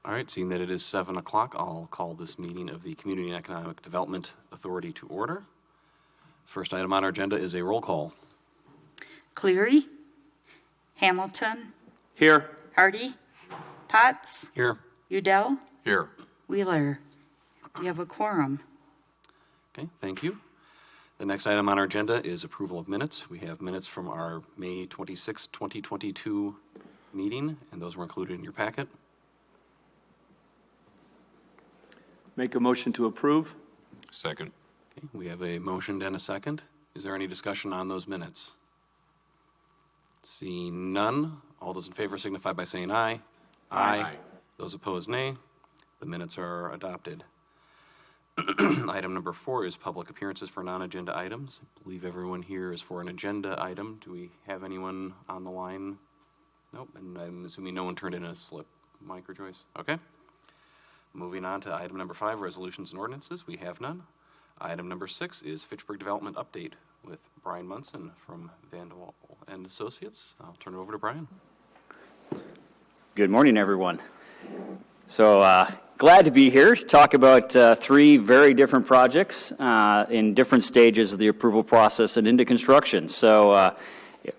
All right, seeing that it is 7 o'clock, I'll call this meeting of the Community and Economic Development Authority to order. First item on our agenda is a roll call. Cleary, Hamilton, Here. Hardy, Potts, Here. Udell, Here. Wheeler. We have a quorum. Okay, thank you. The next item on our agenda is approval of minutes. We have minutes from our May 26, 2022 meeting, and those were included in your packet. Make a motion to approve. Second. Okay, we have a motion and a second. Is there any discussion on those minutes? Seeing none, all those in favor signify by saying aye. Aye. Those opposed, nay. The minutes are adopted. Item number 4 is public appearances for non-agenda items. I believe everyone here is for an agenda item. Do we have anyone on the line? Nope, and I'm assuming no one turned in a slip. Mike or Joyce? Okay. Moving on to item number 5, resolutions and ordinances. We have none. Item number 6 is Fitchburg Development Update with Brian Munson from Vandewall and Associates. I'll turn it over to Brian. Good morning, everyone. So glad to be here to talk about 3 very different projects in different stages of the approval process and into construction. So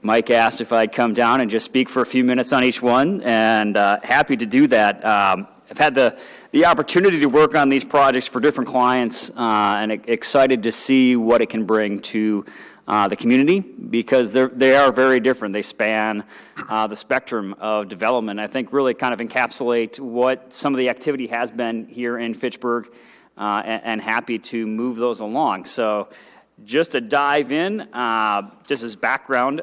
Mike asked if I'd come down and just speak for a few minutes on each one, and happy to do that. I've had the opportunity to work on these projects for different clients and excited to see what it can bring to the community, because they are very different. They span the spectrum of development. I think really kind of encapsulate what some of the activity has been here in Fitchburg, and happy to move those along. So just to dive in, just as background,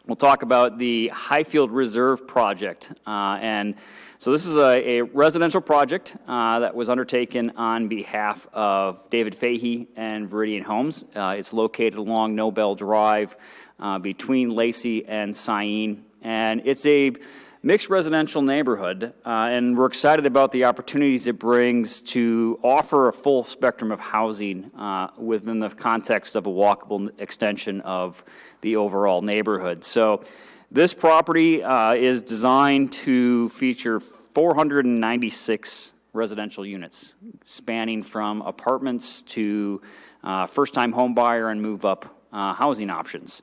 we'll talk about the Highfield Reserve project. And so this is a residential project that was undertaken on behalf of David Fahey and Viridian Homes. It's located along Nobel Drive between Lacey and Cyene. And it's a mixed residential neighborhood, and we're excited about the opportunities it brings to offer a full spectrum of housing within the context of a walkable extension of the overall neighborhood. So this property is designed to feature 496 residential units, spanning from apartments to first-time home buyer and move-up housing options.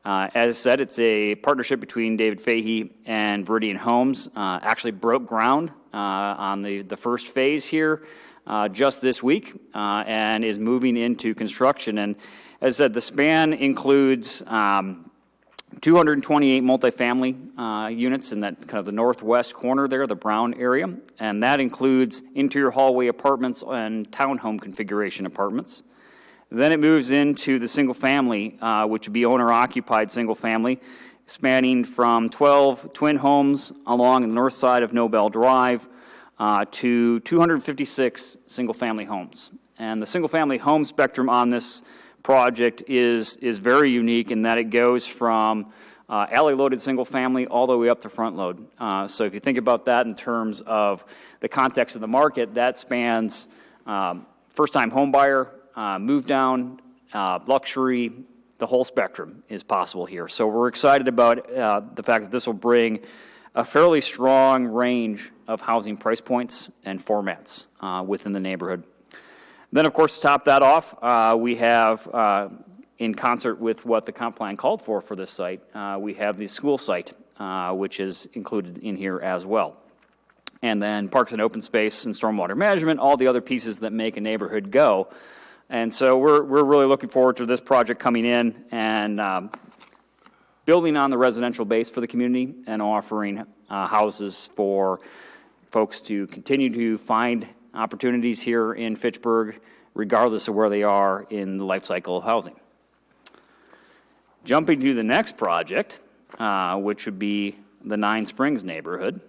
As said, it's a partnership between David Fahey and Viridian Homes. Actually broke ground on the first phase here just this week, and is moving into construction. And as I said, the span includes 228 multifamily units in that kind of the northwest corner there, the brown area, and that includes interior hallway apartments and townhome configuration apartments. Then it moves into the single family, which would be owner-occupied single family, spanning from 12 twin homes along the north side of Nobel Drive to 256 single-family homes. And the single-family home spectrum on this project is very unique in that it goes from alley-loaded single-family all the way up to front-load. So if you think about that in terms of the context of the market, that spans first-time home buyer, move down, luxury, the whole spectrum is possible here. So we're excited about the fact that this will bring a fairly strong range of housing price points and formats within the neighborhood. Then, of course, to top that off, we have, in concert with what the comp plan called for this site, we have the school site, which is included in here as well. And then parks and open space and stormwater management, all the other pieces that make a neighborhood go. And so we're really looking forward to this project coming in and building on the residential base for the community and offering houses for folks to continue to find opportunities here in Fitchburg, regardless of where they are in the life cycle of housing. Jumping to the next project, which would be the Nine Springs neighborhood.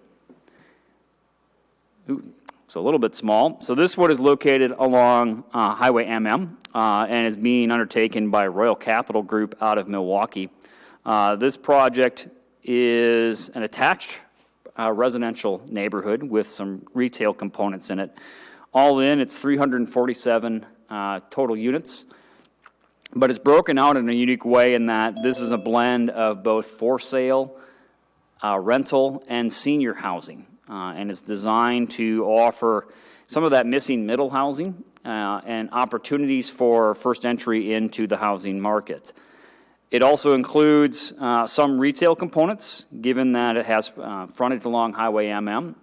So a little bit small. So this one is located along Highway MM and is being undertaken by Royal Capital Group out of Milwaukee. This project is an attached residential neighborhood with some retail components in it. All in, it's 347 total units, but it's broken out in a unique way in that this is a blend of both for sale, rental, and senior housing. and it's designed to offer some of that missing middle housing and opportunities for first entry into the housing market. It also includes some retail components, given that it has frontage along Highway MM.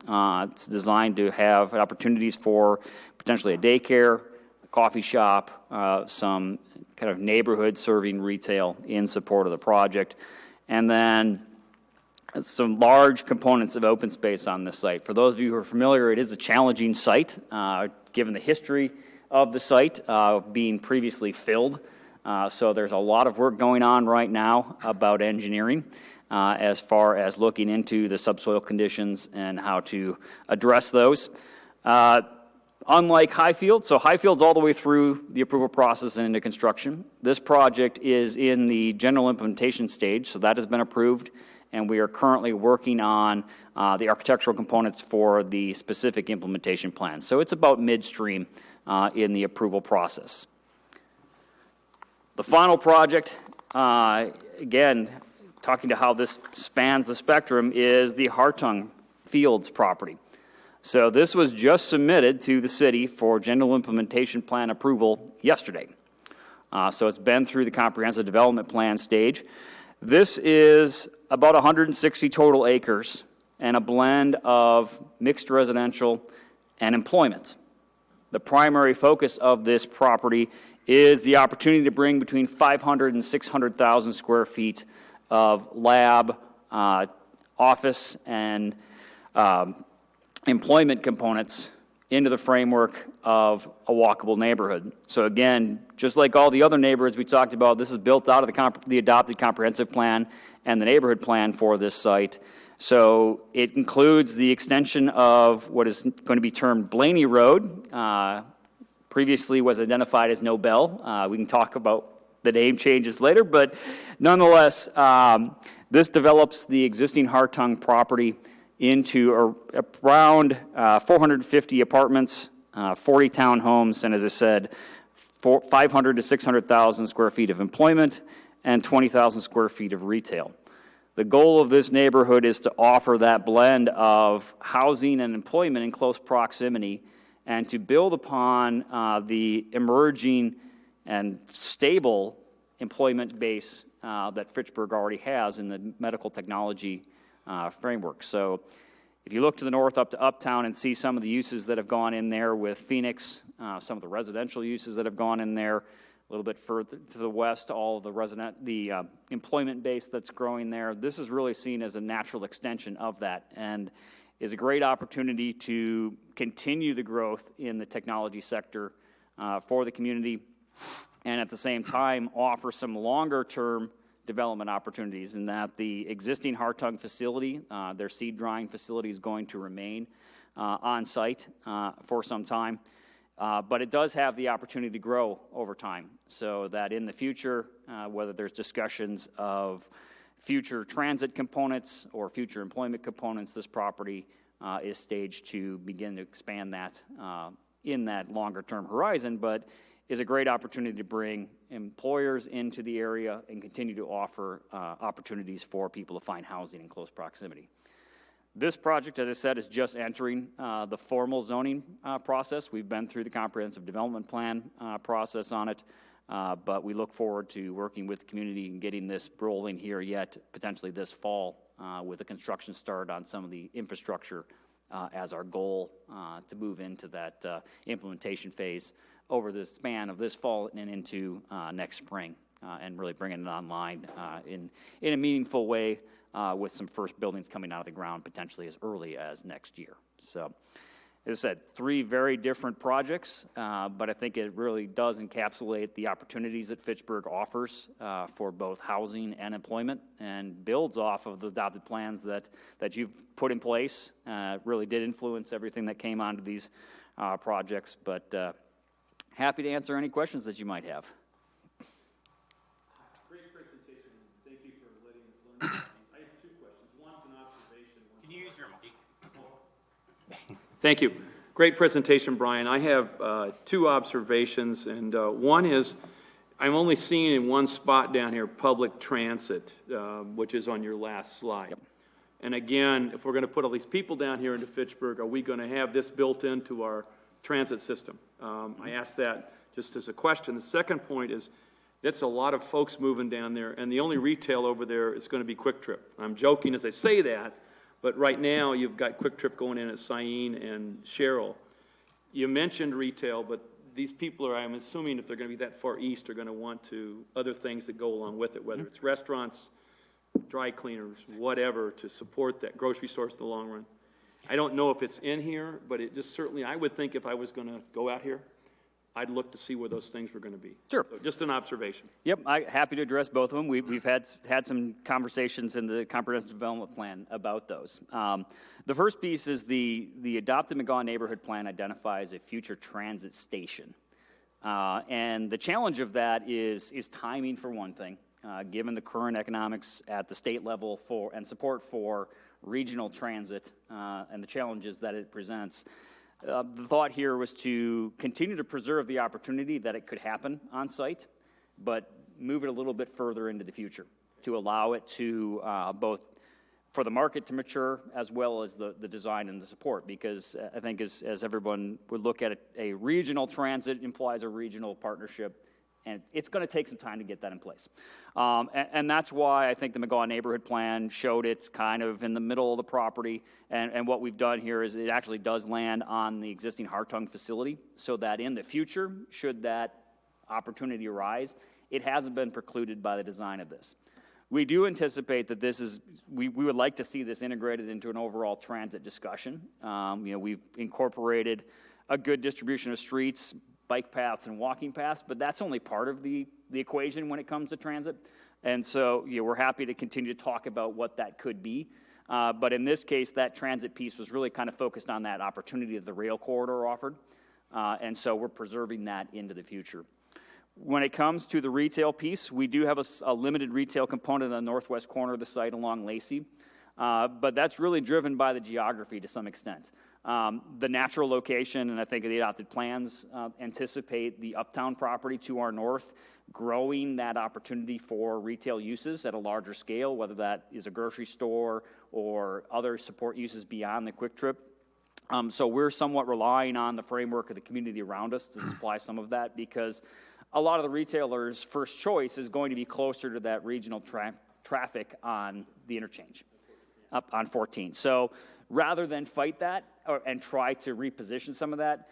It's designed to have opportunities for potentially a daycare, a coffee shop, some kind of neighborhood serving retail in support of the project, and then some large components of open space on this site. For those of you who are familiar, it is a challenging site, given the history of the site being previously filled. So there's a lot of work going on right now about engineering as far as looking into the subsoil conditions and how to address those. Unlike Highfield, so Highfield's all the way through the approval process and into construction. This project is in the general implementation stage, so that has been approved, and we are currently working on the architectural components for the specific implementation plan. So it's about midstream in the approval process. The final project, again, talking to how this spans the spectrum, is the Hartung Fields property. So this was just submitted to the city for general implementation plan approval yesterday. So it's been through the comprehensive development plan stage. This is about 160 total acres and a blend of mixed residential and employment. The primary focus of this property is the opportunity to bring between 500 and 600,000 square feet of lab, office, and employment components into the framework of a walkable neighborhood. So again, just like all the other neighborhoods we talked about, this is built out of the adopted comprehensive plan and the neighborhood plan for this site. So it includes the extension of what is going to be termed Blaney Road, previously was identified as Nobel. We can talk about the name changes later, but nonetheless, this develops the existing Hartung property into around 450 apartments, 40 townhomes, and as I said, 500 to 600,000 square feet of employment and 20,000 square feet of retail. The goal of this neighborhood is to offer that blend of housing and employment in close proximity, and to build upon the emerging and stable employment base that Fitchburg already has in the medical technology framework. So if you look to the north up to Uptown and see some of the uses that have gone in there with Phoenix, some of the residential uses that have gone in there, a little bit further to the west, all of the employment base that's growing there, this is really seen as a natural extension of that, and is a great opportunity to continue the growth in the technology sector for the community, and at the same time offer some longer-term development opportunities in that the existing Hartung facility, their seed drying facility, is going to remain on site for some time, but it does have the opportunity to grow over time, so that in the future, whether there's discussions of future transit components or future employment components, this property is staged to begin to expand that in that longer-term horizon, but is a great opportunity to bring employers into the area and continue to offer opportunities for people to find housing in close proximity. This project, as I said, is just entering the formal zoning process. We've been through the comprehensive development plan process on it, but we look forward to working with the community and getting this rolling here yet potentially this fall with a construction start on some of the infrastructure as our goal to move into that implementation phase over the span of this fall and into next spring, and really bringing it online in a meaningful way with some first buildings coming out of the ground potentially as early as next year. So, as I said, 3 very different projects, but I think it really does encapsulate the opportunities that Fitchburg offers for both housing and employment, and builds off of the adopted plans that you've put in place. Really did influence everything that came onto these projects, but happy to answer any questions that you might have. Great presentation. Thank you for letting us learn. I have 2 questions. One's an observation. Can you use your mic? Thank you. Great presentation, Brian. I have 2 observations, and one is I'm only seeing in one spot down here public transit, which is on your last slide. Yep. And again, if we're going to put all these people down here into Fitchburg, are we going to have this built into our transit system? I asked that just as a question. The second point is, that's a lot of folks moving down there, and the only retail over there is going to be Quick Trip. I'm joking as I say that, but right now, you've got Quick Trip going in at Cyene and Sherrill. You mentioned retail, but these people are, I'm assuming if they're going to be that far east, are going to want to, other things that go along with it, whether it's restaurants, dry cleaners, whatever, to support that, grocery stores in the long run. I don't know if it's in here, but it just certainly, I would think if I was going to go out here, I'd look to see where those things were going to be. Sure. So just an observation. Yep, happy to address both of them. We've had some conversations in the comprehensive development plan about those. The first piece is the adopted McGaw neighborhood plan identifies a future transit station. And the challenge of that is timing for one thing, given the current economics at the state level and support for regional transit and the challenges that it presents. The thought here was to continue to preserve the opportunity that it could happen on site, but move it a little bit further into the future to allow it to both for the market to mature as well as the design and the support, because I think as everyone would look at it, a regional transit implies a regional partnership, and it's going to take some time to get that in place. And that's why I think the McGaw neighborhood plan showed it's kind of in the middle of the property, and what we've done here is it actually does land on the existing Hartung facility, so that in the future, should that opportunity arise, it hasn't been precluded by the design of this. We do anticipate that this is, we would like to see this integrated into an overall transit discussion. We've incorporated a good distribution of streets, bike paths, and walking paths, but that's only part of the equation when it comes to transit. And so we're happy to continue to talk about what that could be. But in this case, that transit piece was really kind of focused on that opportunity that the rail corridor offered. And so we're preserving that into the future. When it comes to the retail piece, we do have a limited retail component in the northwest corner of the site along Lacey. But that's really driven by the geography to some extent. The natural location, and I think the adopted plans anticipate the uptown property to our north, growing that opportunity for retail uses at a larger scale, whether that is a grocery store or other support uses beyond the Quick Trip. So we're somewhat relying on the framework of the community around us to supply some of that, because a lot of the retailers' first choice is going to be closer to that regional traffic on the interchange, up on 14. So rather than fight that and try to reposition some of that,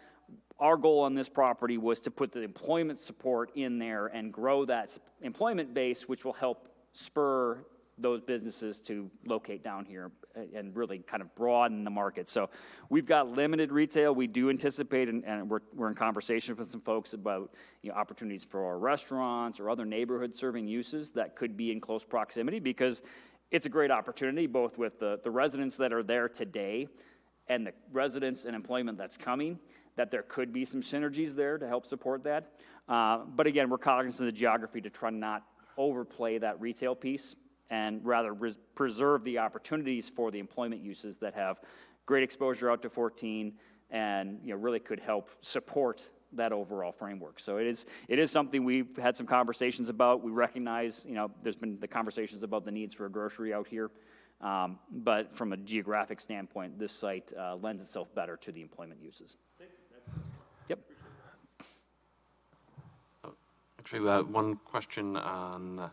our goal on this property was to put the employment support in there and grow that employment base, which will help spur those businesses to locate down here and really kind of broaden the market. So we've got limited retail. We do anticipate, and we're in conversation with some folks about opportunities for our restaurants or other neighborhood serving uses that could be in close proximity, because it's a great opportunity, both with the residents that are there today and the residents and employment that's coming, that there could be some synergies there to help support that. But again, we're cognizant of the geography to try not overplay that retail piece and rather preserve the opportunities for the employment uses that have great exposure out to 14 and really could help support that overall framework. So it is something we've had some conversations about. We recognize, there's been the conversations about the needs for a grocery out here, but from a geographic standpoint, this site lends itself better to the employment uses. Yep. Actually, one question on,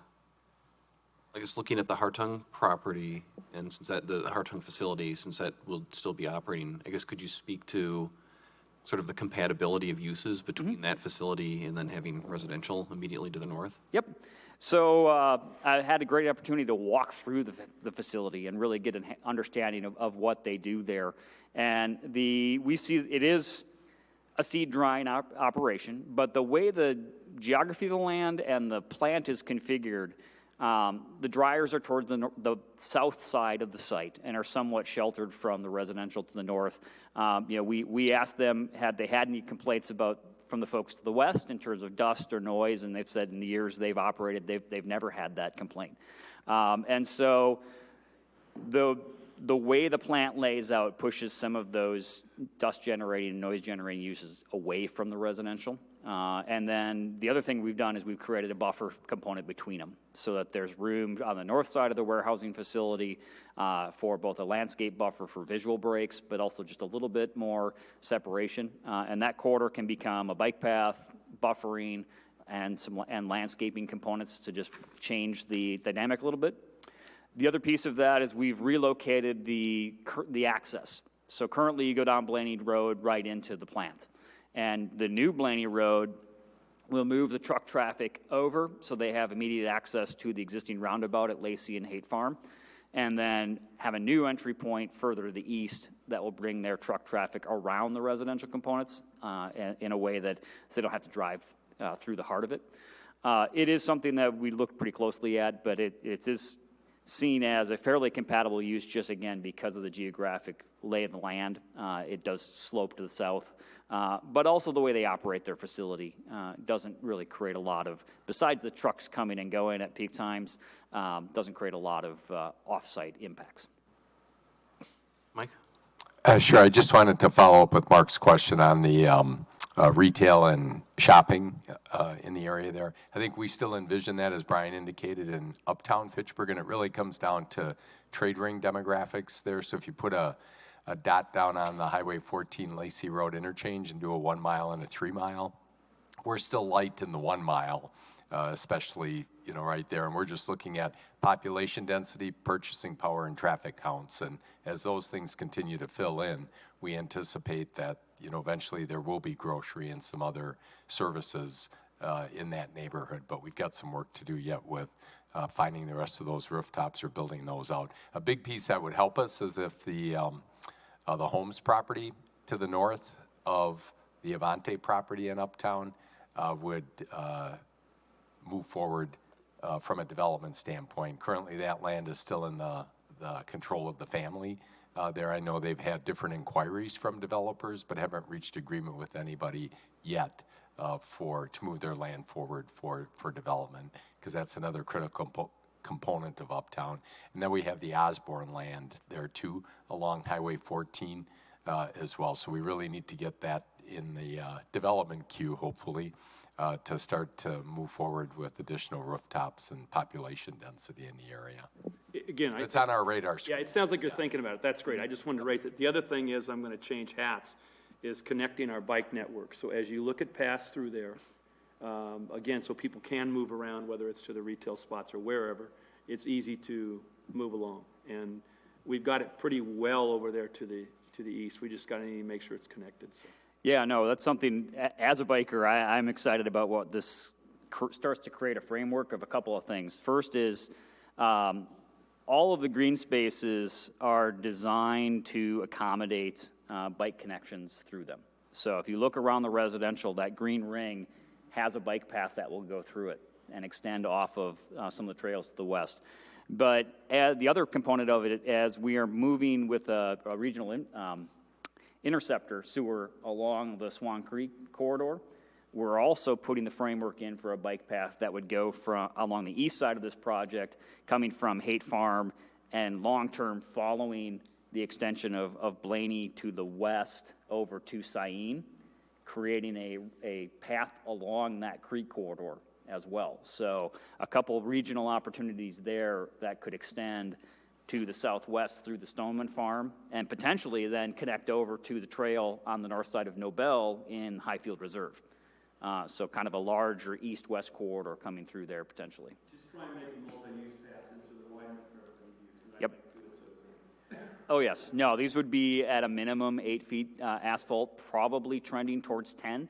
I guess, looking at the Hartung property, and since the Hartung facility, since that will still be operating, I guess, could you speak to sort of the compatibility of uses between that facility and then having residential immediately to the north? Yep. So I had a great opportunity to walk through the facility and really get an understanding of what they do there. And we see it is a seed drying operation, but the way the geography of the land and the plant is configured, the dryers are towards the south side of the site and are somewhat sheltered from the residential to the north. We asked them, had they had any complaints from the folks to the west in terms of dust or noise, and they've said in the years they've operated, they've never had that complaint. And so the way the plant lays out pushes some of those dust-generating and noise-generating uses away from the residential. And then the other thing we've done is we've created a buffer component between them so that there's room on the north side of the warehousing facility for both a landscape buffer for visual breaks, but also just a little bit more separation. And that corridor can become a bike path, buffering, and landscaping components to just change the dynamic a little bit. The other piece of that is we've relocated the access. So currently you go down Blaney Road right into the plant. And the new Blaney Road will move the truck traffic over so they have immediate access to the existing roundabout at Lacey and Haight Farm, and then have a new entry point further to the east that will bring their truck traffic around the residential components in a way that so they don't have to drive through the heart of it. It is something that we look pretty closely at, but it is seen as a fairly compatible use just, again, because of the geographic lay of the land. It does slope to the south, but also the way they operate their facility doesn't really create a lot of, besides the trucks coming and going at peak times, doesn't create a lot of off-site impacts. Mike? Sure. I just wanted to follow up with Mark's question on the retail and shopping in the area there. I think we still envision that, as Brian indicated, in uptown Fitchburg, and it really comes down to trade ring demographics there. So if you put a dot down on the Highway 14 Lacey Road interchange and do a 1 mile and a 3 mile, we're still light in the 1 mile, especially, right there. And we're just looking at population density, purchasing power, and traffic counts. And as those things continue to fill in, we anticipate that, eventually there will be grocery and some other services in that neighborhood. But we've got some work to do yet with finding the rest of those rooftops or building those out. A big piece that would help us is if the Holmes property to the north of the Avante property in Uptown would move forward from a development standpoint. Currently, that land is still in the control of the family. There, I know they've had different inquiries from developers, but haven't reached agreement with anybody yet to move their land forward for development, because that's another critical component of Uptown. And then we have the Osborne land there too, along Highway 14 as well. So we really need to get that in the development queue, hopefully, to start to move forward with additional rooftops and population density in the area. Again, It's on our radar screen. Yeah, it sounds like you're thinking about it. That's great. I just wanted to raise it. The other thing is, I'm going to change hats, is connecting our bike network. So as you look at paths through there, again, so people can move around, whether it's to the retail spots or wherever, it's easy to move along. And we've got it pretty well over there to the east. We just got to need to make sure it's connected. So. Yeah, no, that's something, as a biker, I'm excited about what this starts to create a framework of a couple of things. First is all of the green spaces are designed to accommodate bike connections through them. So if you look around the residential, that green ring has a bike path that will go through it and extend off of some of the trails to the west. But the other component of it, as we are moving with a regional interceptor sewer along the Swan Creek corridor, we're also putting the framework in for a bike path that would go from along the east side of this project, coming from Haight Farm and long-term following the extension of Blaney to the west over to Syene, creating a path along that creek corridor as well. So a couple of regional opportunities there that could extend to the southwest through the Stoneman Farm, and potentially then connect over to the trail on the north side of Nobel in Highfield Reserve. So kind of a larger east-west corridor coming through there potentially. Just try and make a multi-use path into the widening for everybody to use. Yep. Oh, yes. No, these would be at a minimum 8 feet asphalt, probably trending towards 10,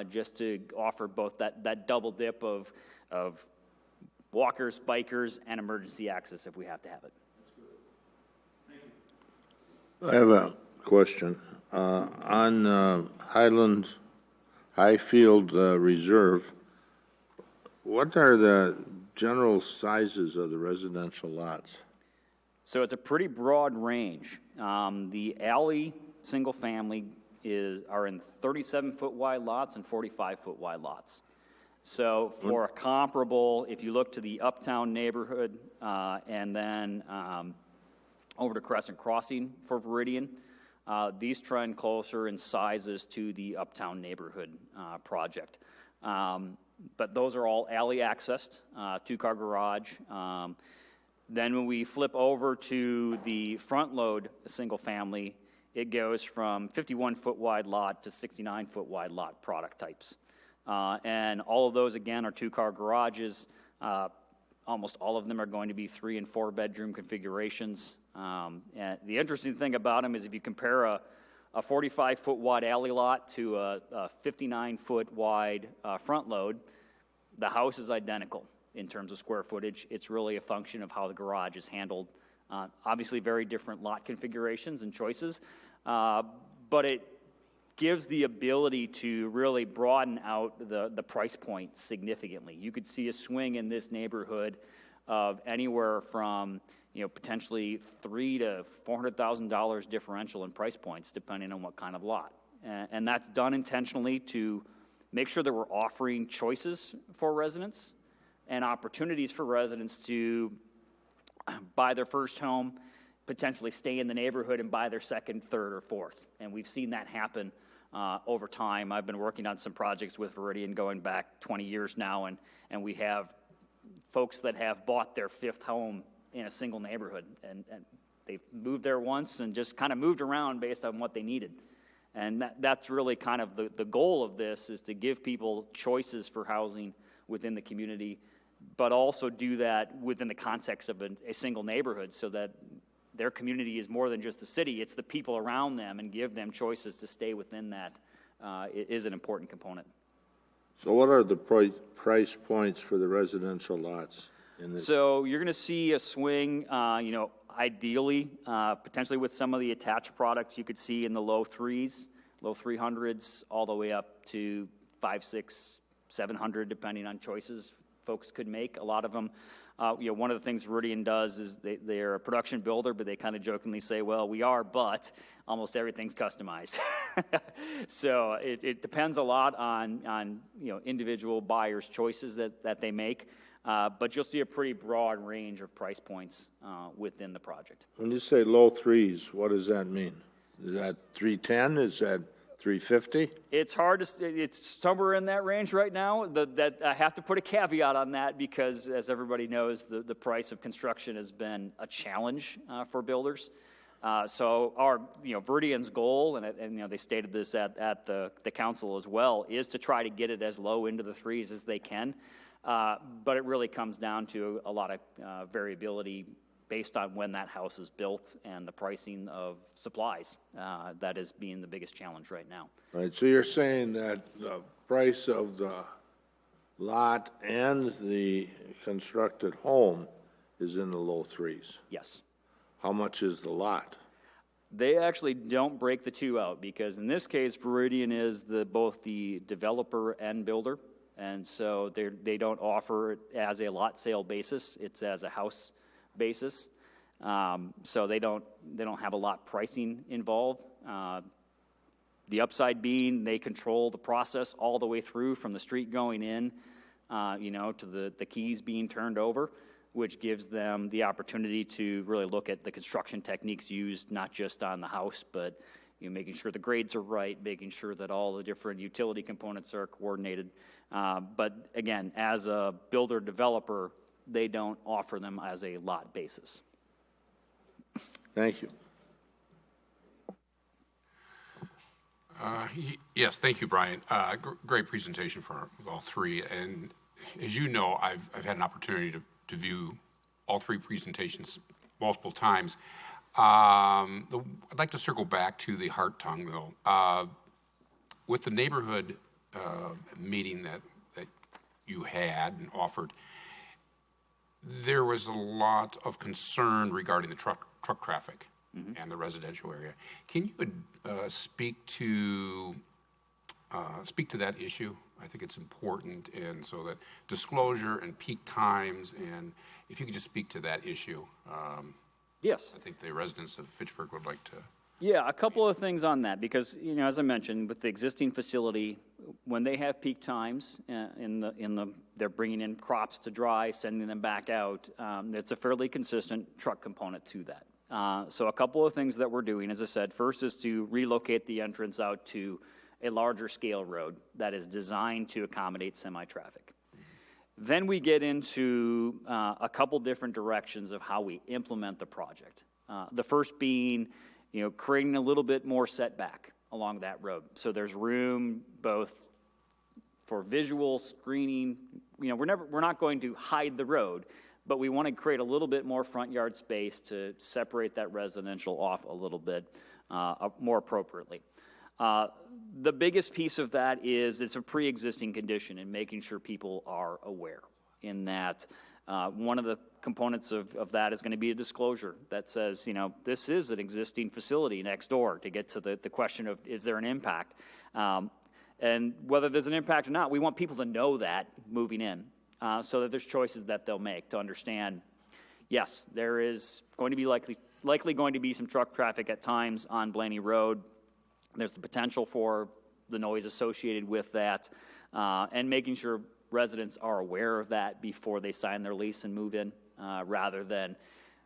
just to offer both that double dip of walkers, bikers, and emergency access if we have to have it. I have a question. On Highfield Reserve, what are the general sizes of the residential lots? So it's a pretty broad range. The alley single family are in 37-foot wide lots and 45-foot wide lots. So for a comparable, if you look to the Uptown neighborhood and then over to Crescent Crossing for Veridian. These trend closer in sizes to the Uptown neighborhood project. But those are all alley accessed, two-car garage. Then when we flip over to the front load single family, it goes from 51-foot wide lot to 69-foot wide lot product types. And all of those, again, are two-car garages. Almost all of them are going to be 3- and 4-bedroom configurations. And the interesting thing about them is if you compare a 45-foot wide alley lot to a 59-foot wide front load, the house is identical in terms of square footage. It's really a function of how the garage is handled. Obviously, very different lot configurations and choices, but it gives the ability to really broaden out the price point significantly. You could see a swing in this neighborhood of anywhere from, potentially $300,000 to $400,000 differential in price points, depending on what kind of lot. And that's done intentionally to make sure that we're offering choices for residents and opportunities for residents to buy their first home, potentially stay in the neighborhood and buy their second, third, or fourth. And we've seen that happen over time. I've been working on some projects with Veridian going back 20 years now, and we have folks that have bought their fifth home in a single neighborhood, and they've moved there once and just kind of moved around based on what they needed. And that's really kind of the goal of this, is to give people choices for housing within the community, but also do that within the context of a single neighborhood, so that their community is more than just the city, it's the people around them, and give them choices to stay within that is an important component. So what are the price points for the residential lots in this? So you're going to see a swing, ideally, potentially with some of the attached products, you could see in the low 300s, all the way up to 500, 600, 700, depending on choices folks could make. A lot of them, one of the things Veridian does is they're a production builder, but they kind of jokingly say, well, we are, but almost everything's customized. So it depends a lot on individual buyers' choices that they make. But you'll see a pretty broad range of price points within the project. When you say low threes, what does that mean? Is that 310? Is that 350? It's hard to say. It's somewhere in that range right now. That I have to put a caveat on that, because, as everybody knows, the price of construction has been a challenge for builders. So our, Veridian's goal, and they stated this at the council as well, is to try to get it as low into the threes as they can. But it really comes down to a lot of variability based on when that house is built and the pricing of supplies. That is being the biggest challenge right now. Right, so you're saying that the price of the lot and the constructed home is in the low threes? Yes. How much is the lot? They actually don't break the two out, because in this case, Veridian is both the developer and builder. And so they don't offer it as a lot sale basis. It's as a house basis. So they don't have a lot pricing involved. The upside being they control the process all the way through, from the street going in, to the keys being turned over, which gives them the opportunity to really look at the construction techniques used, not just on the house, but making sure the grades are right, making sure that all the different utility components are coordinated. But again, as a builder developer, they don't offer them as a lot basis. Thank you. Yes, thank you, Brian. Great presentation for all three. And as you know, I've had an opportunity to view all three presentations multiple times. I'd like to circle back to the heart tongue, though. With the neighborhood meeting that you had and offered, there was a lot of concern regarding the truck traffic and the residential area. Can you speak to that issue? I think it's important, and so that disclosure and peak times, and if you could just speak to that issue. Yes. I think the residents of Fitchburg would like to. Yeah, a couple of things on that, because, as I mentioned, with the existing facility, when they have peak times they're bringing in crops to dry, sending them back out, it's a fairly consistent truck component to that. So a couple of things that we're doing, as I said, first is to relocate the entrance out to a larger scale road that is designed to accommodate semi-traffic. Then we get into a couple different directions of how we implement the project. The first being, creating a little bit more setback along that road. So there's room both for visual screening. We're not going to hide the road, but we want to create a little bit more front yard space to separate that residential off a little bit more appropriately. The biggest piece of that is it's a pre-existing condition and making sure people are aware in that one of the components of that is going to be a disclosure that says, this is an existing facility next door, to get to the question of, is there an impact? And whether there's an impact or not, we want people to know that moving in so that there's choices that they'll make to understand, yes, there is going to be likely going to be some truck traffic at times on Blaney Road. There's the potential for the noise associated with that, and making sure residents are aware of that before they sign their lease and move in, rather than,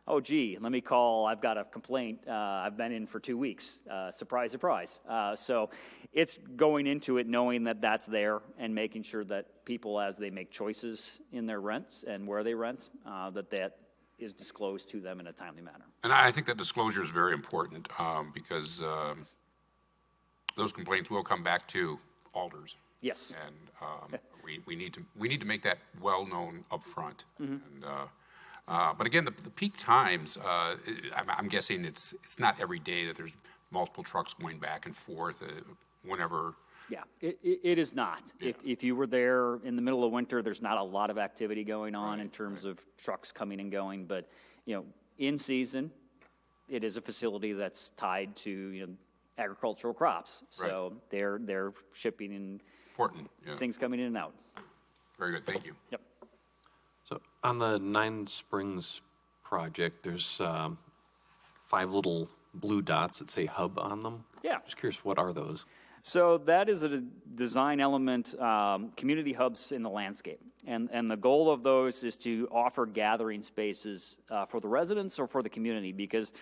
oh, gee, let me call, I've got a complaint, I've been in for 2 weeks, surprise, surprise. So it's going into it knowing that that's there and making sure that people, as they make choices in their rents and where they rent, that is disclosed to them in a timely manner. And I think that disclosure is very important because those complaints will come back to alders. Yes. And we need to make that well known up front. And but again, the peak times, I'm guessing it's not every day that there's multiple trucks going back and forth. Whenever. Yeah, it is not. Yeah. If you were there in the middle of winter, there's not a lot of activity going on in terms of trucks coming and going. But in season, it is a facility that's tied to agricultural crops. So they're shipping and important, yeah. things coming in and out. Very good, thank you. Yep. So on the Nine Springs project, there's 5 little blue dots that say hub on them. Yeah. Just curious, what are those? So that is a design element, community hubs in the landscape. And the goal of those is to offer gathering spaces for the residents or for the community, because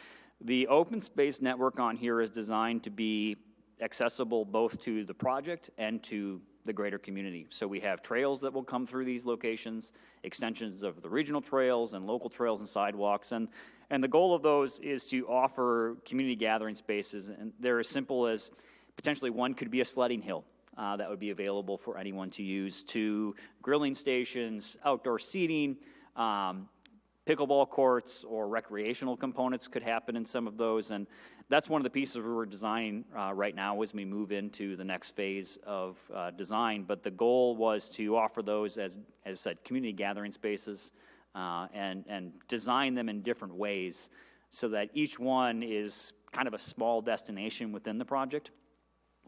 the open space network on here is designed to be accessible both to the project and to the greater community. So we have trails that will come through these locations, extensions of the regional trails and local trails and sidewalks. And the goal of those is to offer community gathering spaces. And they're as simple as potentially one could be a sledding hill that would be available for anyone to use, to grilling stations, outdoor seating, pickleball courts or recreational components could happen in some of those. And that's one of the pieces we're designing right now as we move into the next phase of design. But the goal was to offer those, as I said, community gathering spaces and design them in different ways so that each one is kind of a small destination within the project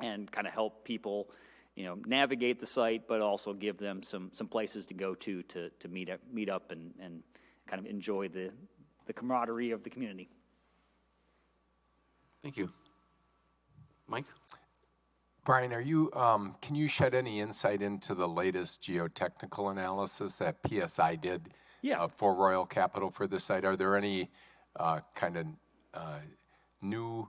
and kind of help people navigate the site, but also give them some places to go to meet up and kind of enjoy the camaraderie of the community. Thank you. Mike? Brian, can you shed any insight into the latest geotechnical analysis that PSI did for Royal Capital for this site? Are there any kind of new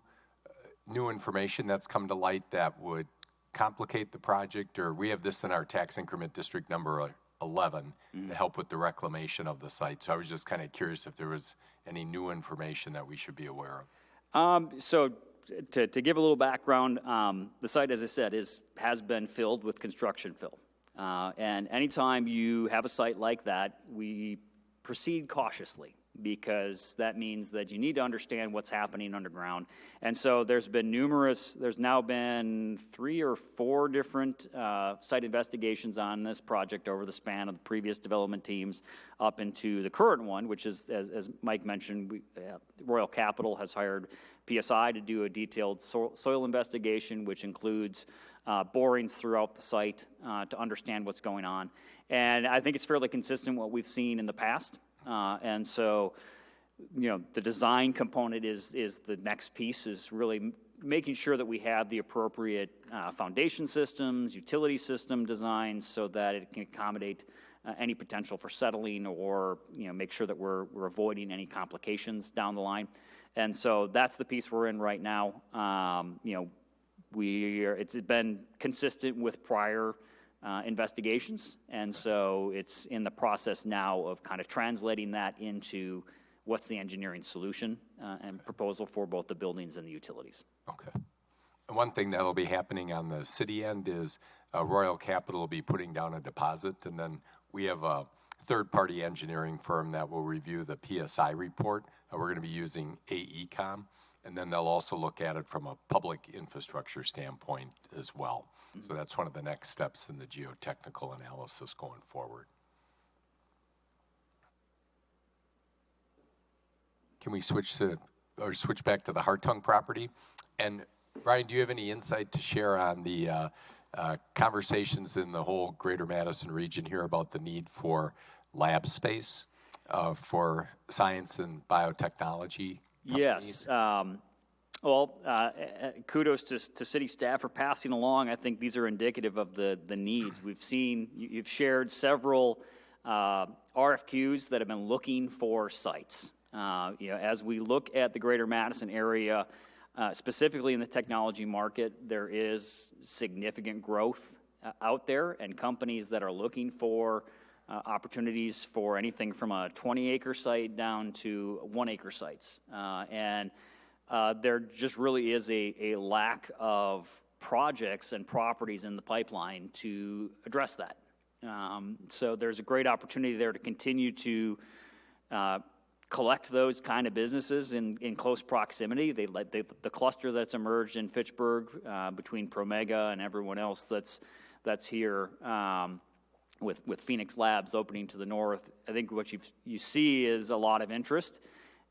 information that's come to light that would complicate the project? Or we have this in our tax increment district number 11 to help with the reclamation of the site. So I was just kind of curious if there was any new information that we should be aware of. So to give a little background, the site, as I said, has been filled with construction fill. And anytime you have a site like that, we proceed cautiously, because that means that you need to understand what's happening underground. And so there's now been 3 or 4 different site investigations on this project over the span of the previous development teams up into the current one, which is, as Mike mentioned, Royal Capital has hired PSI to do a detailed soil investigation, which includes borings throughout the site to understand what's going on. And I think it's fairly consistent with what we've seen in the past. And so, the design component is the next piece, is really making sure that we have the appropriate foundation systems, utility system designs, so that it can accommodate any potential for settling, or make sure that we're avoiding any complications down the line. And so that's the piece we're in right now. It's been consistent with prior investigations, and so it's in the process now of kind of translating that into what's the engineering solution and proposal for both the buildings and the utilities. Okay. And one thing that'll be happening on the city end is Royal Capital will be putting down a deposit, and then we have a third-party engineering firm that will review the PSI report. We're going to be using AECom, and then they'll also look at it from a public infrastructure standpoint as well. So that's one of the next steps in the geotechnical analysis going forward. Can we switch back to the Hartung property? And Brian, do you have any insight to share on the conversations in the whole greater Madison region here about the need for lab space for science and biotechnology companies? Yes. Kudos to city staff for passing along. I think these are indicative of the needs. We've seen, you've shared several RFQs that have been looking for sites. As we look at the greater Madison area, specifically in the technology market, there is significant growth out there, and companies that are looking for opportunities for anything from a 20-acre site down to 1-acre sites. There just really is a lack of projects and properties in the pipeline to address that. So there's a great opportunity there to continue to collect those kind of businesses in close proximity. The cluster that's emerged in Fitchburg between Promega and everyone else that's here, with Phoenix Labs opening to the north, I think what you see is a lot of interest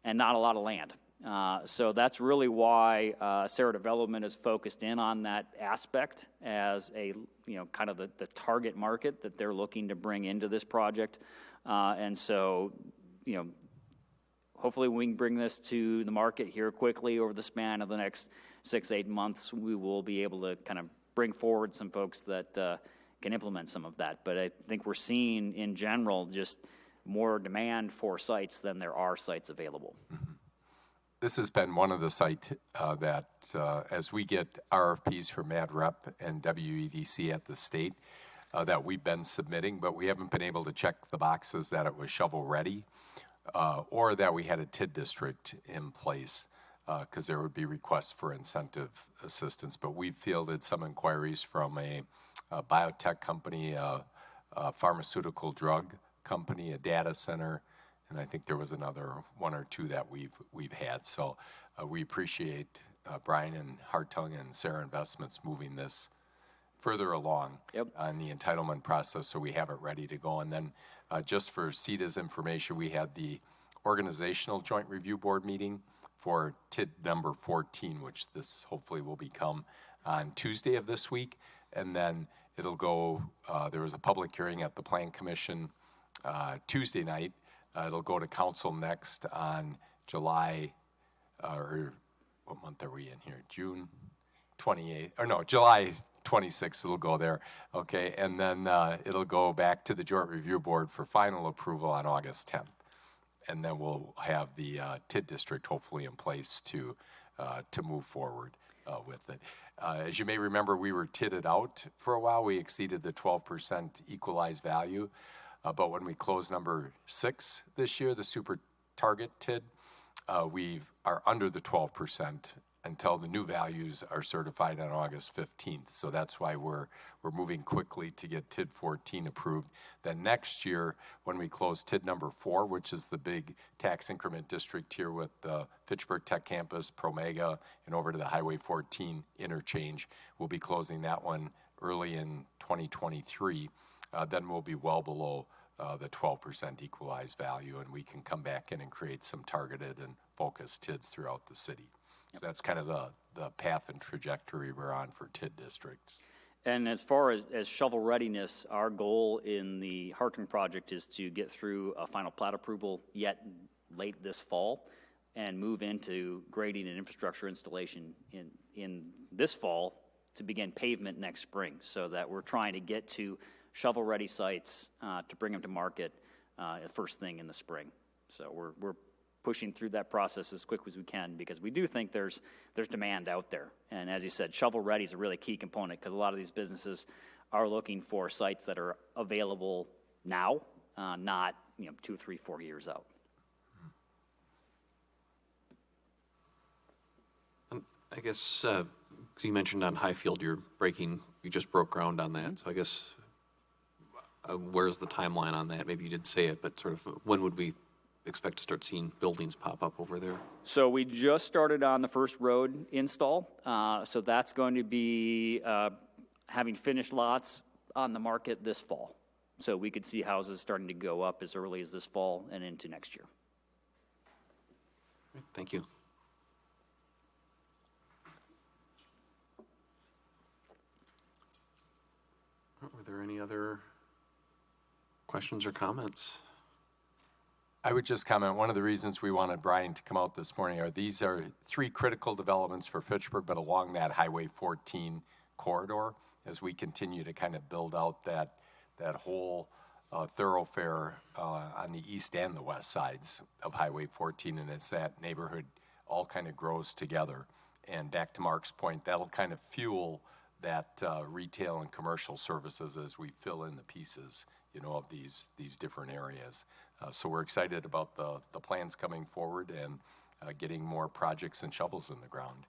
and not a lot of land. So that's really why Sarah Development is focused in on that aspect as a kind of the target market that they're looking to bring into this project. And so hopefully we can bring this to the market here quickly over the span of the next 6-8 months. We will be able to kind of bring forward some folks that can implement some of that. But I think we're seeing in general just more demand for sites than there are sites available. Mm-hmm. This has been one of the sites that, as we get RFPs for MadRep and WEDC at the state, that we've been submitting, but we haven't been able to check the boxes that it was shovel-ready or that we had a TID district in place, because there would be requests for incentive assistance. But we've fielded some inquiries from a biotech company, a pharmaceutical drug company, a data center, and I think there was another one or two that we've had. So we appreciate Brian and Hartung and Sarah Investments moving this further along on the entitlement process, so we have it ready to go. And then just for CETA's information, we had the Organizational Joint Review Board meeting for TID number 14, which this hopefully will become on Tuesday of this week. And then it'll go, there was a public hearing at the Plan Commission Tuesday night. It'll go to council next on July, or what month are we in here? June 28th, or no, July 26th, it'll go there, okay? And then it'll go back to the Joint Review Board for final approval on August 10th. And then we'll have the TID district hopefully in place to move forward with it. As you may remember, we were TIDed out for a while. We exceeded the 12% equalized value. But when we close number 6 this year, the super target TID, we are under the 12% until the new values are certified on August 15th. So that's why we're moving quickly to get TID 14 approved. Then next year, when we close TID number 4, which is the big tax increment district here with the Fitchburg Tech Campus, Promega, and over to the Highway 14 interchange, we'll be closing that one early in 2023. Then we'll be well below the 12% equalized value, and we can come back in and create some targeted and focused TIDs throughout the city. So that's kind of the path and trajectory we're on for TID districts. And as far as shovel readiness, our goal in the Hartung project is to get through a final plat approval yet late this fall and move into grading and infrastructure installation in this fall to begin pavement next spring, so that we're trying to get to shovel-ready sites to bring them to market first thing in the spring. So we're pushing through that process as quick as we can, because we do think there's demand out there. And as you said, shovel-ready is a really key component, because a lot of these businesses are looking for sites that are available now, not 2, 3, 4 years out. I guess, you mentioned on Highfield, you just broke ground on that. So I guess, where's the timeline on that? Maybe you did say it, but sort of when would we expect to start seeing buildings pop up over there? So we just started on the first road install. So that's going to be having finished lots on the market this fall. So we could see houses starting to go up as early as this fall and into next year. Thank you. Were there any other questions or comments? I would just comment, one of the reasons we wanted Brian to come out this morning are these are 3 critical developments for Fitchburg, but along that Highway 14 corridor, as we continue to kind of build out that whole thoroughfare on the east and the west sides of Highway 14, and as that neighborhood all kind of grows together. And back to Mark's point, that'll kind of fuel that retail and commercial services as we fill in the pieces, of these different areas. So we're excited about the plans coming forward and getting more projects and shovels in the ground.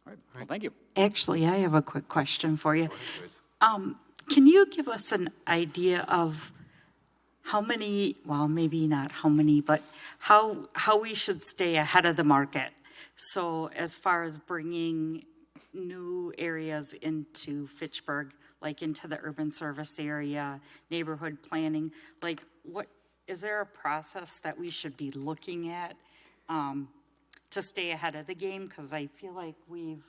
All right. Well, thank you. Actually, I have a quick question for you. Go ahead, Joyce. Can you give us an idea of how many, well, maybe not how many, but how we should stay ahead of the market? So as far as bringing new areas into Fitchburg, like into the urban service area, neighborhood planning, like is there a process that we should be looking at to stay ahead of the game? Because I feel like we've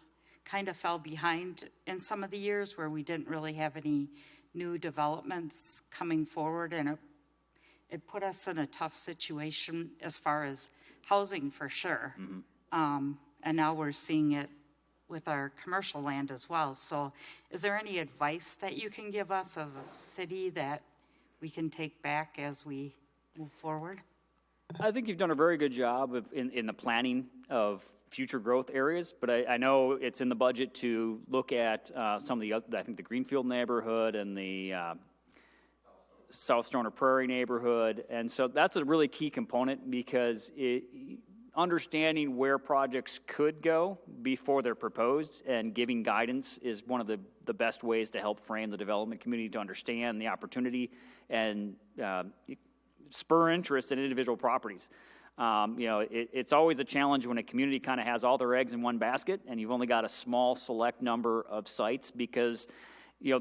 kind of fell behind in some of the years where we didn't really have any new developments coming forward, and it put us in a tough situation as far as housing for sure. And now we're seeing it with our commercial land as well. So is there any advice that you can give us as a city that we can take back as we move forward? I think you've done a very good job in the planning of future growth areas, but I know it's in the budget to look at some of the other, I think the Greenfield neighborhood and the South Stoner Prairie neighborhood. And so that's a really key component, because understanding where projects could go before they're proposed and giving guidance is one of the best ways to help frame the development community to understand the opportunity and spur interest in individual properties. It's always a challenge when a community kind of has all their eggs in one basket and you've only got a small select number of sites, because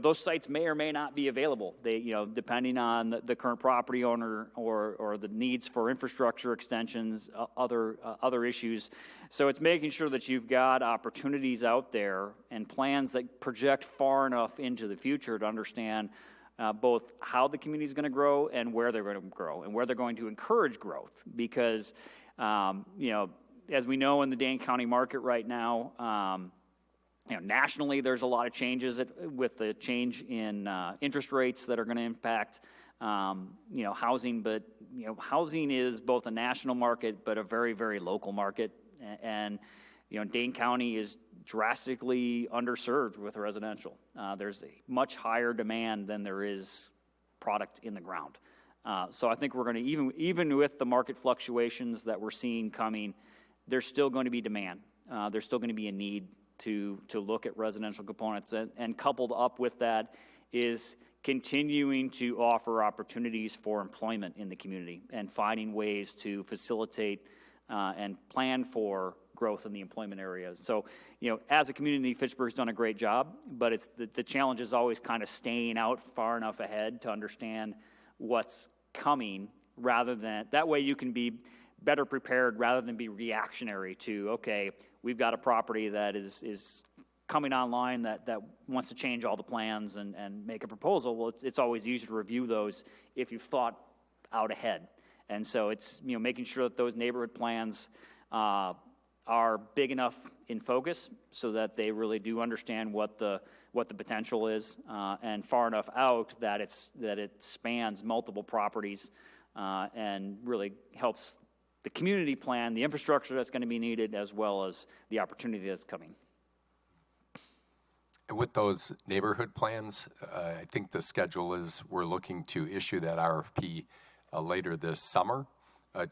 those sites may or may not be available. They, depending on the current property owner or the needs for infrastructure extensions, other issues. So it's making sure that you've got opportunities out there and plans that project far enough into the future to understand both how the community is going to grow and where they're going to grow and where they're going to encourage growth. Because, as we know in the Dane County market right now, nationally, there's a lot of changes with the change in interest rates that are going to impact, housing. But, housing is both a national market, but a very, very local market. And, Dane County is drastically underserved with residential. There's a much higher demand than there is product in the ground. So I think we're going to, even with the market fluctuations that we're seeing coming, there's still going to be demand. There's still going to be a need to look at residential components, and coupled up with that is continuing to offer opportunities for employment in the community and finding ways to facilitate and plan for growth in the employment areas. So, as a community, Fitchburg's done a great job, but it's the challenge is always kind of staying out far enough ahead to understand what's coming, rather than, that way you can be better prepared rather than be reactionary to, okay, we've got a property that is coming online that wants to change all the plans and make a proposal. Well, it's always easier to review those if you've thought out ahead. And so it's, making sure that those neighborhood plans are big enough in focus so that they really do understand what the potential is, and far enough out that it spans multiple properties and really helps the community plan, the infrastructure that's going to be needed, as well as the opportunity that's coming. And with those neighborhood plans, I think the schedule is we're looking to issue that RFP later this summer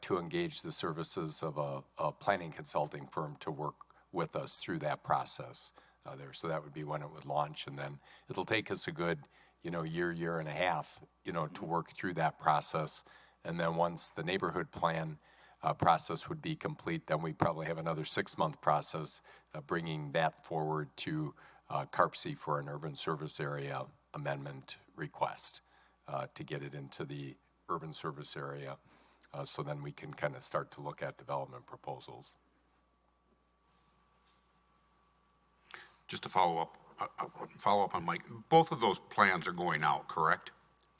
to engage the services of a planning consulting firm to work with us through that process there. So that would be when it would launch, and then it'll take us a good, year and a half, to work through that process. And then once the neighborhood plan process would be complete, then we probably have another 6-month process bringing that forward to CARPC for an urban service area amendment request to get it into the urban service area. So then we can kind of start to look at development proposals. Just to follow up on Mike, both of those plans are going out, correct?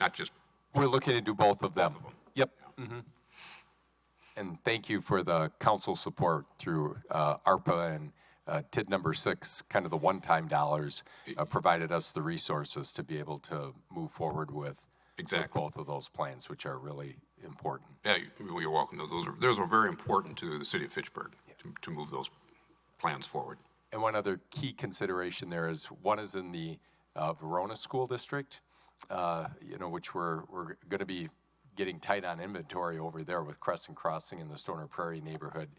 Not just. We're looking to do both of them. Both of them. Yep. And thank you for the council support through ARPA and TID number 6, kind of the one-time dollars, provided us the resources to be able to move forward with both of those plans, which are really important. Yeah, you're welcome. Those are very important to the city of Fitchburg to move those plans forward. And one other key consideration there is one is in the Verona School District, which we're going to be getting tight on inventory over there with Crescent Crossing and the Stoner Prairie neighborhood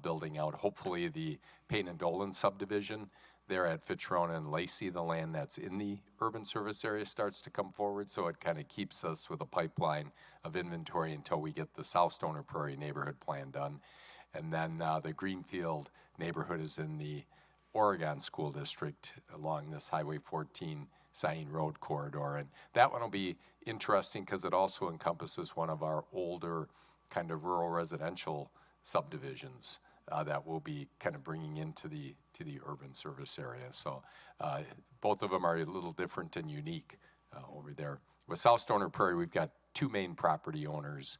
building out. Hopefully the Payne and Dolan subdivision there at Fitchburg and Lacey, the land that's in the urban service area, starts to come forward. So it kind of keeps us with a pipeline of inventory until we get the South Stoner Prairie neighborhood plan done. And then the Greenfield neighborhood is in the Oregon School District along this Highway 14 Saline Road corridor. And that one will be interesting because it also encompasses one of our older kind of rural residential subdivisions that we'll be kind of bringing into the urban service area. So both of them are a little different and unique over there. With South Stoner Prairie, we've got 2 main property owners,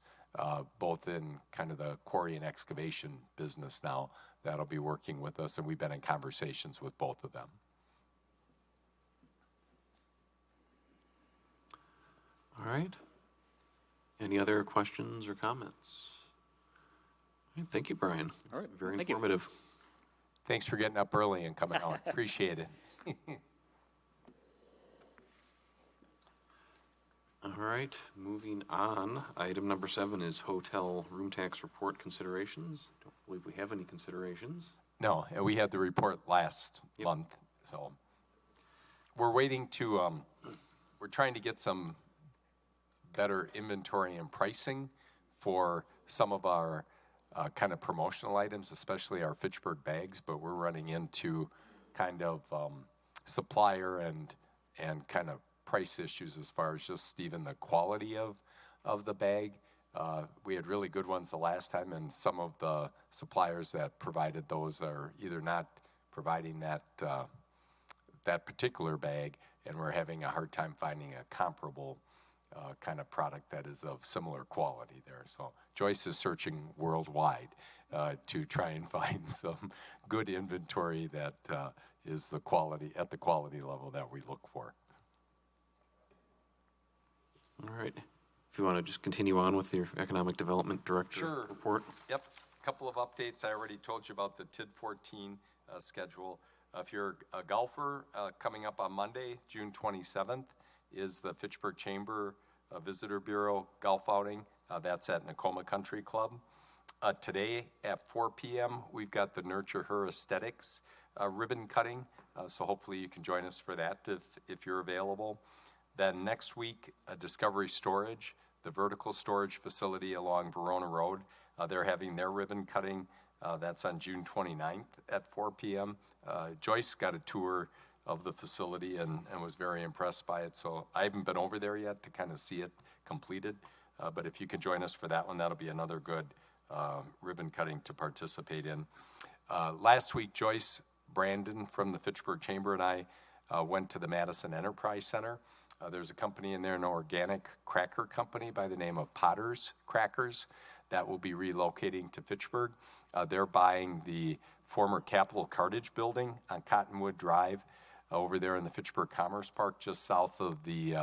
both in kind of the quarry and excavation business now, that'll be working with us, and we've been in conversations with both of them. All right. Any other questions or comments? All right, thank you, Brian. All right, Very thank you. informative. Thanks for getting up early and coming out. Appreciate it. All right, moving on. Item number 7 is hotel room tax report considerations. Don't believe we have any considerations. No, and we had the report last month, so we're waiting to, we're trying to get some better inventory and pricing for some of our kind of promotional items, especially our Fitchburg bags, but we're running into kind of supplier and kind of price issues as far as just even the quality of the bag. We had really good ones the last time, and some of the suppliers that provided those are either not providing that particular bag, and we're having a hard time finding a comparable kind of product that is of similar quality there. So Joyce is searching worldwide to try and find some good inventory that is the quality level that we look for. All right. If you want to just continue on with your Economic Development Director report. Yep. A couple of updates. I already told you about the TID 14 schedule. If you're a golfer, coming up on Monday, June 27th, is the Fitchburg Chamber Visitor Bureau golf outing. That's at Nakoma Country Club. Today at 4 p.m., we've got the Nurture Her Aesthetics ribbon cutting. So hopefully you can join us for that if you're available. Then next week, Discovery Storage, the vertical storage facility along Verona Road, they're having their ribbon cutting. That's on June 29th at 4 p.m. Joyce got a tour of the facility and was very impressed by it. So I haven't been over there yet to kind of see it completed. But if you can join us for that one, that'll be another good ribbon cutting to participate in. Last week, Joyce Brandon from the Fitchburg Chamber and I went to the Madison Enterprise Center. There's a company in there, an organic cracker company by the name of Potter's Crackers, that will be relocating to Fitchburg. They're buying the former Capitol Cartage building on Cottonwood Drive over there in the Fitchburg Commerce Park, just south of the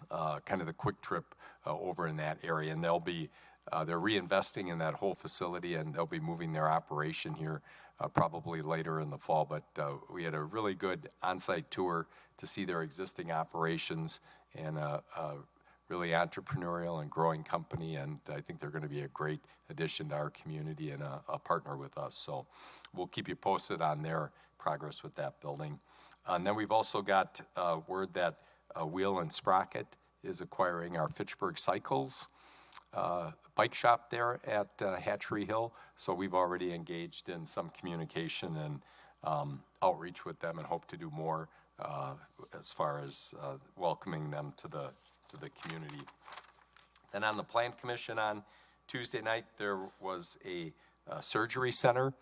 kind of the quick trip over in that area. And they'll be, they're reinvesting in that whole facility, and they'll be moving their operation here probably later in the fall. But we had a really good on-site tour to see their existing operations, and a really entrepreneurial and growing company, and I think they're going to be a great addition to our community and a partner with us. So we'll keep you posted on their progress with that building. And then we've also got word that Wheel and Sprocket is acquiring our Fitchburg Cycles bike shop there at Hatchery Hill. So we've already engaged in some communication and outreach with them, and hope to do more as far as welcoming them to the community. Then on the Plan Commission on Tuesday night, there was a surgery center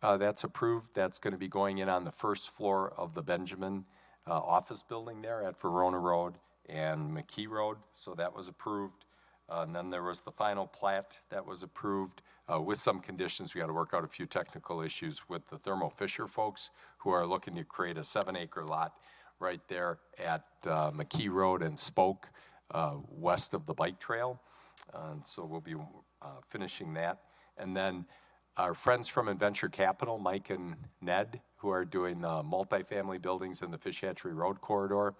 that's approved. That's going to be going in on the first floor of the Benjamin office building there at Verona Road and McKee Road. So that was approved. And then there was the final plat that was approved with some conditions. We got to work out a few technical issues with the Thermo Fisher folks, who are looking to create a 7-acre lot right there at McKee Road and Spoke, west of the bike trail. And so we'll be finishing that. And then our friends from Adventure Capital, Mike and Ned, who are doing the multifamily buildings in the Fish Hatchery Road corridor.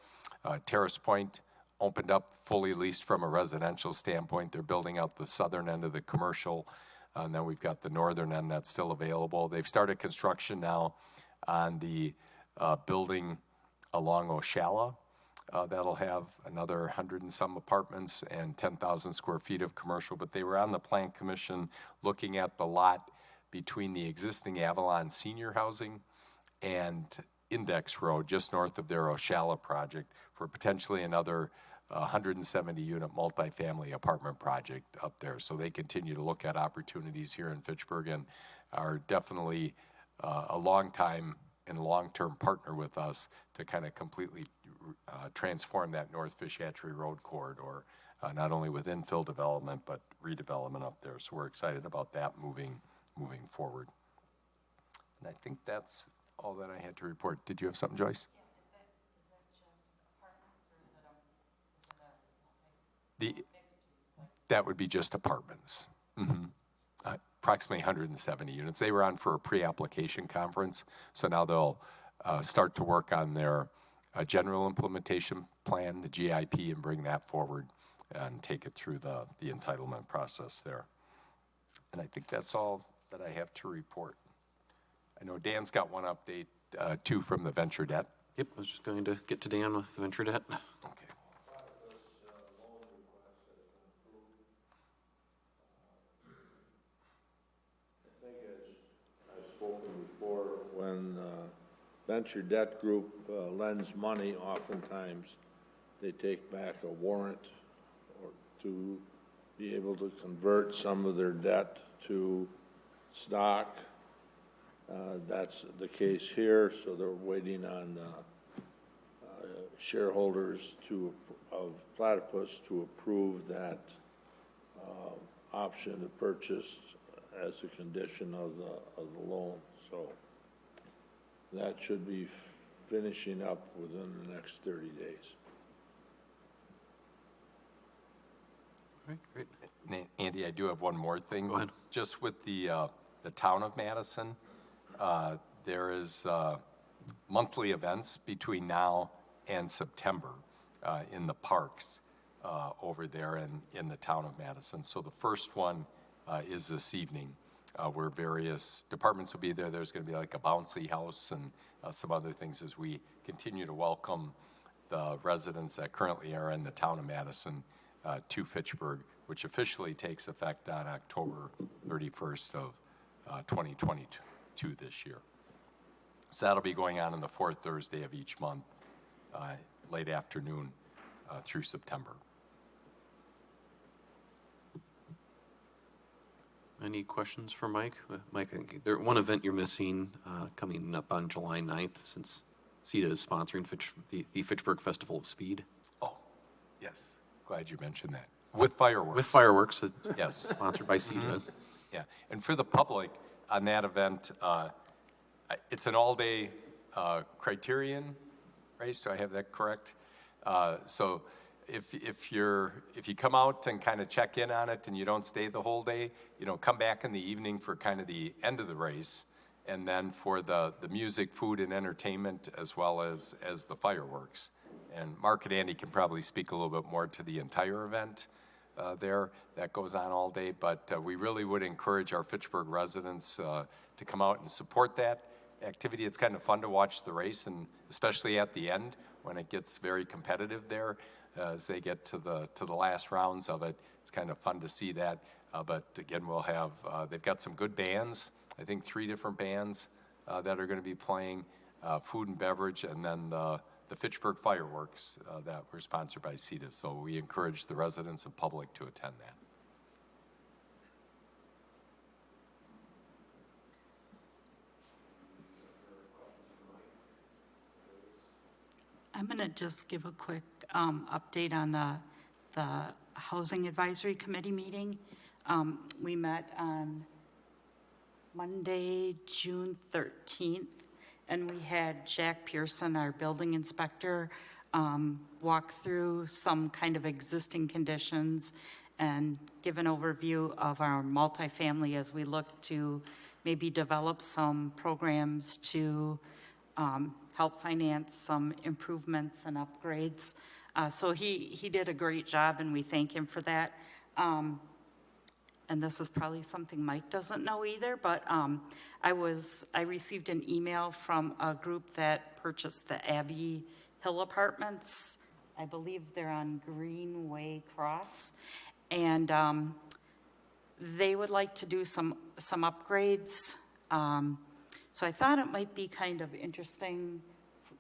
Terrace Point opened up, fully leased from a residential standpoint. They're building out the southern end of the commercial, and then we've got the northern end that's still available. They've started construction now on the building along Oshala. That'll have another 100 and some apartments and 10,000 square feet of commercial, but they were on the Plan Commission looking at the lot between the existing Avalon Senior Housing and Index Road, just north of their Oshala project, for potentially another 170-unit multifamily apartment project up there. So they continue to look at opportunities here in Fitchburg, and are definitely a long-time and long-term partner with us to kind of completely transform that North Fish Hatchery Road corridor, not only with infill development, but redevelopment up there. So we're excited about that moving forward. And I think that's all that I had to report. Did you have something, Joyce? Yeah, is that just apartments, or is it That would be just apartments. Approximately 170 units. They were on for a pre-application conference, so now they'll start to work on their general implementation plan, the GIP, and bring that forward and take it through the entitlement process there. And I think that's all that I have to report. I know Dan's got one update, too, from the venture debt. Yep, I was just going to get to Dan with the venture debt. Okay. When venture debt group lends money, oftentimes they take back a warrant or to be able to convert some of their debt to stock. That's the case here, so they're waiting on shareholders of Platypus to approve that option to purchase as a condition of the loan. So that should be finishing up within the next 30 days. All right, great. Andy, I do have one more thing. Go ahead. Just with the town of Madison, there is monthly events between now and September in the parks over there in the town of Madison. So the first one is this evening, where various departments will be there. There's going to be like a bouncy house and some other things as we continue to welcome the residents that currently are in the town of Madison to Fitchburg, which officially takes effect on October 31st of 2022 this year. So that'll be going on the fourth Thursday of each month, late afternoon through September. Any questions for Mike? Mike, I think one event you're missing coming up on July 9th, since CETA is sponsoring the Fitchburg Festival of Speed. Oh, yes. Glad you mentioned that. With fireworks. With fireworks, Yes. sponsored by CETA. Yeah. And for the public on that event, it's an all-day criterion race. Do I have that correct? So if you come out and kind of check in on it and you don't stay the whole day, come back in the evening for kind of the end of the race, and then for the music, food, and entertainment, as well as the fireworks. And Mark and Andy can probably speak a little bit more to the entire event there. That goes on all day, but we really would encourage our Fitchburg residents to come out and support that activity. It's kind of fun to watch the race, and especially at the end when it gets very competitive there as they get to the last rounds of it. It's kind of fun to see that. But again, we'll have they've got some good bands. I think 3 different bands that are going to be playing, food and beverage, and then the Fitchburg fireworks that were sponsored by CETA. So we encourage the residents and public to attend that. I'm going to just give a quick update on the Housing Advisory Committee meeting. We met on Monday, June 13th, and we had Jack Pearson, our building inspector, walk through some kind of existing conditions and give an overview of our multifamily as we look to maybe develop some programs to help finance some improvements and upgrades. So he did a great job, and we thank him for that. And this is probably something Mike doesn't know either, but I received an email from a group that purchased the Abbey Hill Apartments. I believe they're on Greenway Cross, and they would like to do some upgrades. So I thought it might be kind of interesting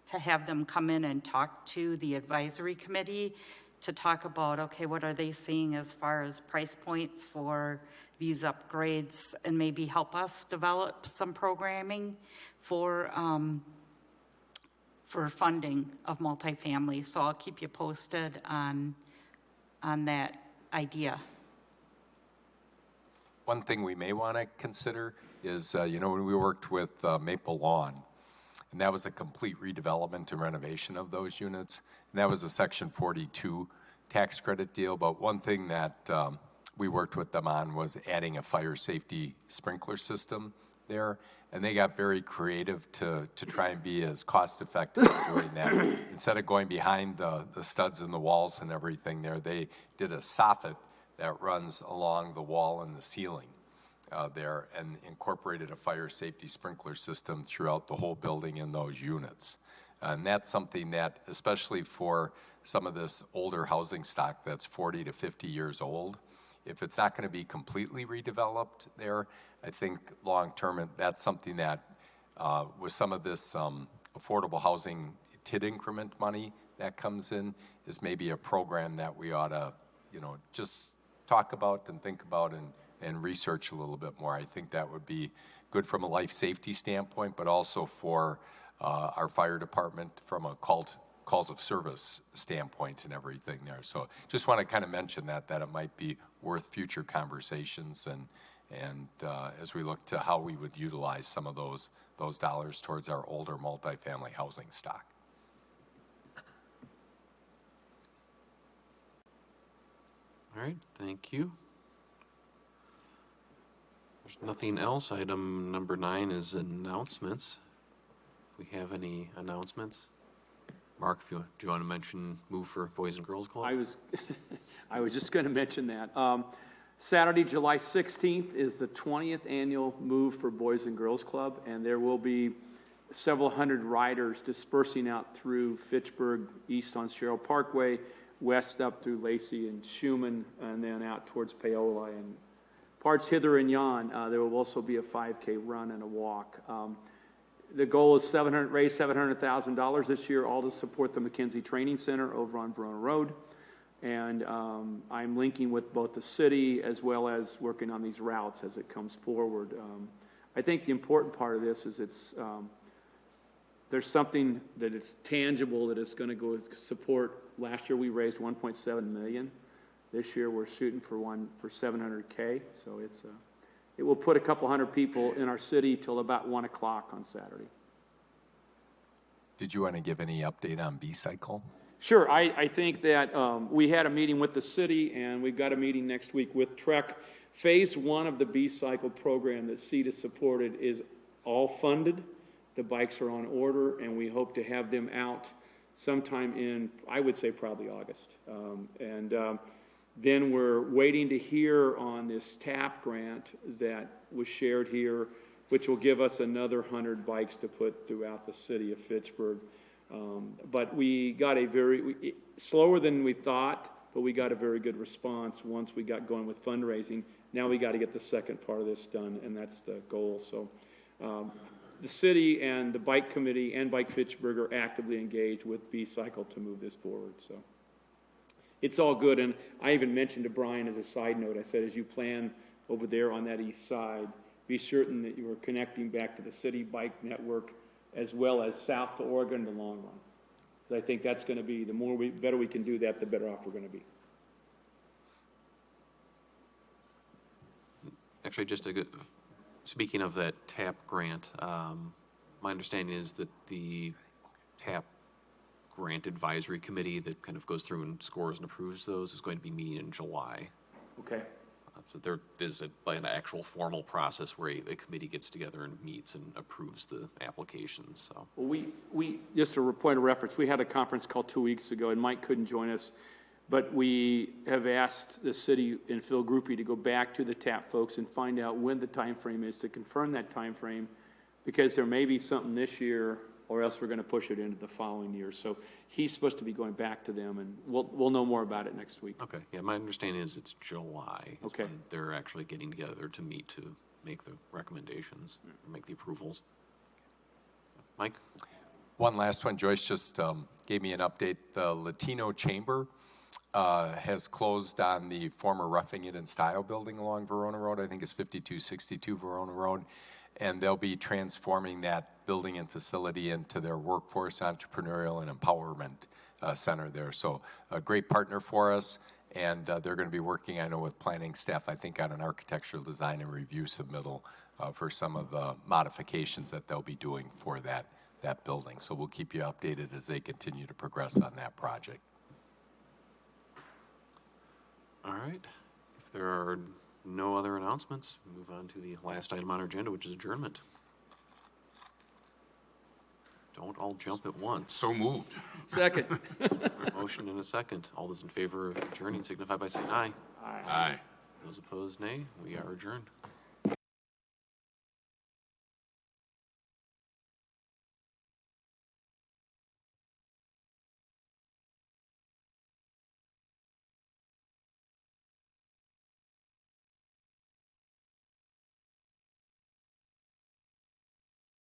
to have them come in and talk to the advisory committee to talk about, okay, what are they seeing as far as price points for these upgrades, and maybe help us develop some programming for funding of multifamily. So I'll keep you posted on that idea. One thing we may want to consider is, when we worked with Maple Lawn, and that was a complete redevelopment and renovation of those units, and that was a Section 42 tax credit deal. But one thing that we worked with them on was adding a fire safety sprinkler system there, and they got very creative to try and be as cost effective at doing that. Instead of going behind the studs in the walls and everything there, they did a soffit that runs along the wall and the ceiling there, and incorporated a fire safety sprinkler system throughout the whole building in those units. And that's something that, especially for some of this older housing stock that's 40 to 50 years old, if it's not going to be completely redeveloped there, I think long-term, that's something that with some of this affordable housing TID increment money that comes in, is maybe a program that we ought to, just talk about and think about and research a little bit more. I think that would be good from a life safety standpoint, but also for our fire department from a calls of service standpoint and everything there. So just want to kind of mention that it might be worth future conversations and as we look to how we would utilize some of those dollars towards our older multifamily housing stock. All right, thank you. There's nothing else. Item number 9 is announcements. If we have any announcements. Mark, do you want to mention Move for Boys and Girls Club? I was just going to mention that. Saturday, July 16th is the 20th annual Move for Boys and Girls Club, and there will be several hundred riders dispersing out through Fitchburg, east on Sherrill Parkway, west up through Lacey and Schumann, and then out towards Paola and parts hither and yon. There will also be a 5K run and a walk. The goal is raise $700,000 this year, all to support the McKenzie Training Center over on Verona Road. And I'm linking with both the city as well as working on these routes as it comes forward. I think the important part of this is there's something that is tangible that is going to go support. Last year we raised $1.7 million. This year we're shooting for $700K. So it will put a couple hundred people in our city till about 1 o'clock on Saturday. Did you want to give any update on B-Cycle? Sure, I think that we had a meeting with the city, and we've got a meeting next week with Trek. Phase 1 of the B-Cycle program that CETA supported is all funded. The bikes are on order, and we hope to have them out sometime in, I would say probably August. Then we're waiting to hear on this TAP grant that was shared here, which will give us another 100 bikes to put throughout the city of Fitchburg. But we got slower than we thought, but we got a very good response once we got going with fundraising. Now we got to get the second part of this done, and that's the goal. So the city and the bike committee and Bike Fitchburg are actively engaged with B-Cycle to move this forward. So it's all good. And I even mentioned to Brian as a side note, I said, as you plan over there on that east side, be certain that you are connecting back to the city bike network as well as south to Oregon in the long run. I think that's going to be, better we can do that, the better off we're going to be. Actually, speaking of that TAP grant, my understanding is that the TAP grant advisory committee that kind of goes through and scores and approves those is going to be meeting in July. Okay. So there is an actual formal process where a committee gets together and meets and approves the applications, so. Well, we just a point of reference, we had a conference call 2 weeks ago, and Mike couldn't join us, but we have asked the city and Phil Groupie to go back to the TAP folks and find out when the time frame is to confirm that time frame, because there may be something this year, or else we're going to push it into the following year. So he's supposed to be going back to them, and we'll know more about it next week. Okay, yeah, my understanding is it's July. Is Okay. when they're actually getting together to meet to make the recommendations, make the approvals. Mike? One last one, Joyce just gave me an update. The Latino Chamber has closed on the former Roughing It in Style building along Verona Road. I think it's 5262 Verona Road. And they'll be transforming that building and facility into their workforce, entrepreneurial, and empowerment center there. So a great partner for us, and they're going to be working, I know, with planning staff, I think, on an architectural design and review submittal for some of the modifications that they'll be doing for that building. So we'll keep you updated as they continue to progress on that project. All right. If there are no other announcements, move on to the last item on our agenda, which is adjournment. Don't all jump at once. So moved. Second. Motion and a second. All those in favor of adjourning signify by saying aye. Aye. Those opposed, nay. We are adjourned.